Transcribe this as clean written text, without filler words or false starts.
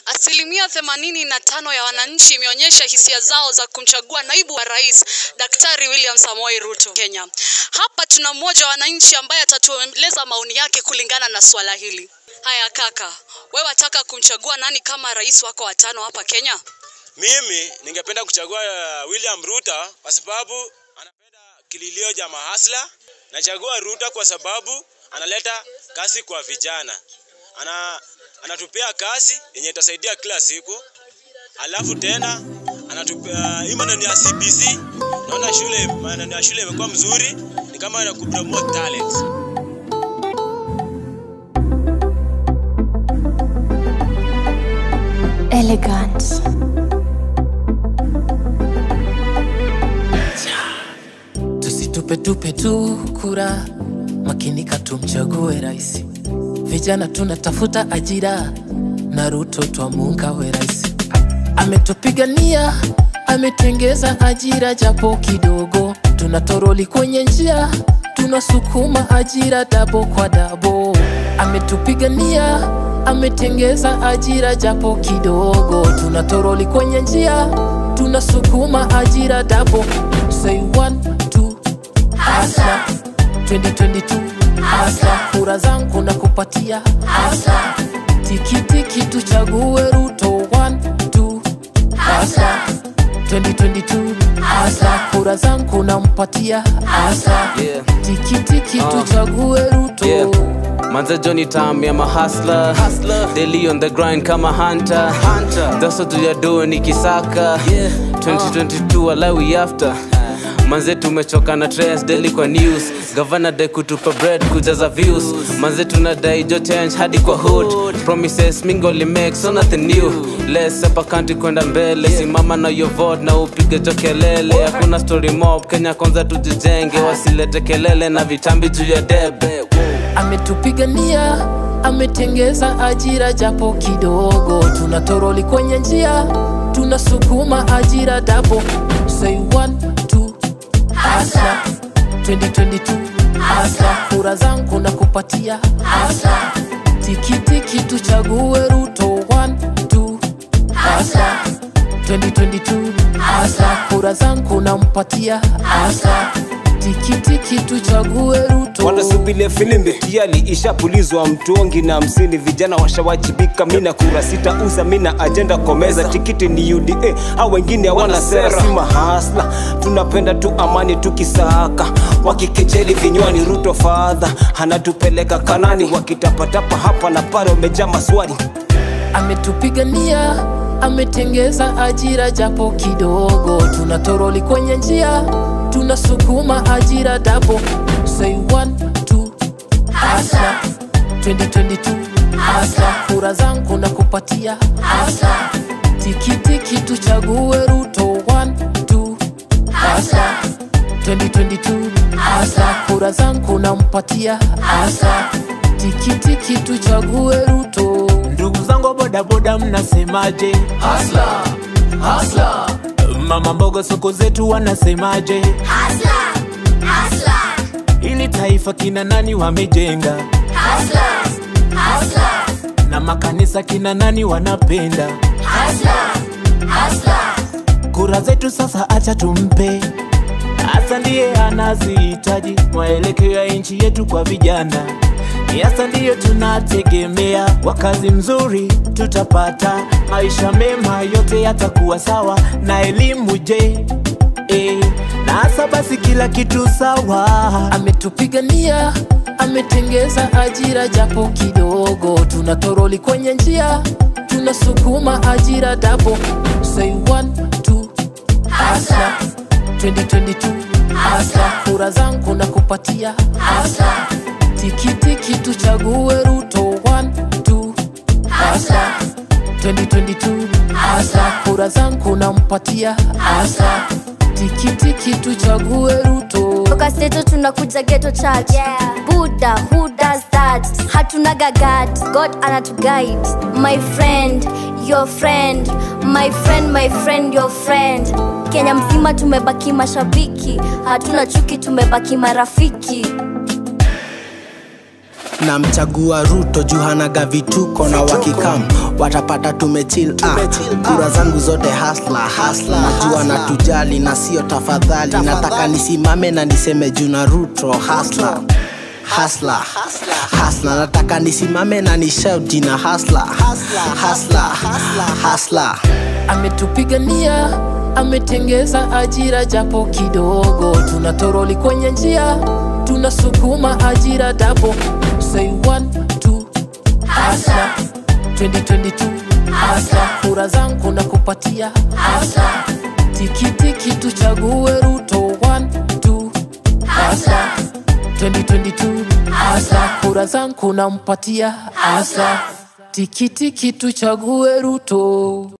85% ya wananchi imeonyesha hisia zao za kumchagua naibu wa rais Daktari William Samoei Ruto Kenya. Hapa tuna mmoja wa wananchi ambaye atatueleza maoni yake kulingana na swala hili. Haya kaka, wewe wataka kumchagua nani kama rais wako wa 5 hapa Kenya? Mimi ningependa kuchagua William Ruto kwa sababu anapenda kililio cha mahasla. Nachagua Ruto kwa sababu analeta kazi kwa vijana. Anatupea kazi yenye itasaidia kila siku. Alafu tena anatupea maneno ya CBC. Naona maneno ya shule imekuwa mzuri, ni kama inakupromote talent. Elegant. Tusitupe tu kura, makinika tumchague rais. Vijana tunatafuta ajira, na Ruto twamuunga we rais. Ametupigania, ametengeza ajira japo kidogo. Tunatoroli kwenye njia, tunasukuma ajira dabo kwa dabo. Ametupigania, ametengeza ajira japo kidogo. Tunatoroli kwenye njia, tunasukuma ajira dabo. Say 1, 2, hustler. 2022 hustler. Kura zangu na kupatia hustler. Tikiti tuchague Ruto. 1, 2, hustler. 2022 hustler. Kura zangu na mpatia hustler. Tikiti tuchague Ruto. Manza Johnny Tam, I'm a hustler. Daily on the grind, kama hunter. That's what we are doing, Nikisaka. 2022, Allah we after. Manze tumechoka na trends daily kwa news. Governor de kutupa bread kujaza views. Manze tunadai jo change hadi kwa hood. Promises mingo li make so nothing new. Let's up a country kwenda mbele. Simama na your vote na upige jo kelele. Hakuna story mob, Kenya kwanza tujijenge. Wasilete kelele na vitambi juu ya debe. Ametupigania, ametengeza ajira japo kidogo. Tunatoroli kwenye njia, tunasukuma ajira dabo. Say 1, 2, hustler. 2022 hustler. Kura zangu na kupatia hustler. Tikiti tuchague Ruto. 1, 2, hustler. 2022 hustler. Kura zangu na mpatia hustler. Tikiti tuchague Ruto. Wanasubile filimbi tiali ishapulizwa mtuongi na 50. Vijana washawajibika, mina kura sita uza, mina agenda komeza. Tikiti ni UDA, hao wengine wana sera. Sima hasla, tunapenda tu amani tukisaka. Wakikejeli vinywani Ruto father, hanatupeleka Kanani. Wakitapatapa hapa na pale wamejaa maswali. Ametupigania, ametengeza ajira japo kidogo. Tunatoroli kwenye njia, tunasukuma ajira dabo. Say 1, 2, hustler. 2022 hustler. Kura zangu na kupatia hustler. Tikiti tuchague Ruto. 1, 2, hustler. 2022 hustler. Kura zangu na mpatia hustler. Tikiti tuchague Ruto. Ndugu zangu boda boda mnasemaje? Hustler, hustler. Mama mboga soko zetu wanasemaje? Hustler, hustler. Hili taifa kina nani wamejenga? Hustler, hustler. Na makanisa kina nani wanapenda? Hustler, hustler. Kura zetu sasa acha tumpe, hasa ndiye anazihitaji. Mwelekeo ya nchi yetu kwa vijana, hasa ndiyo tunategemea. Wakazi mzuri tutapata, maisha mema yote yatakuwa sawa. Na elimu je, na hasa basi kila kitu sawa. Ametupigania, ametengeza ajira japo kidogo. Tunatoroli kwenye njia, tunasukuma ajira dabo. Say 1, 2, hustler. 2022 hustler. Kura zangu na kupatia hustler. Tikiti tuchague Ruto. 1, 2, hustler. 2022 hustler. Kura zangu na mpatia hustler. Tikiti tuchague Ruto. Toka steto tunakuja ghetto church. Buddha, who does that? Hatuna gagat, God anatuguide. My friend, your friend. My friend, your friend. Kenya mzima tumebaki mashabiki. Hatuna chuki, tumebaki marafiki. Na mchagua Ruto juu hanaga vituko na wakikam watapata tumechill. Kura zangu zote hasla, najua na tujali na sio tafadhali. Nataka nisimame na niseme juu na Ruto hasla. Nataka nisimame na nishout jina hasla. Ametupigania, ametengeza ajira japo kidogo. Tunatoroli kwenye njia, tunasukuma ajira dapo. Say 1, 2, hasla. 2022 hasla. Kura zangu nakupatia hasla. Tikiti tuchague Ruto 1, 2, hasla. 2022 hasla. Kura zangu nampatia hasla. Tikiti tuchague Ruto.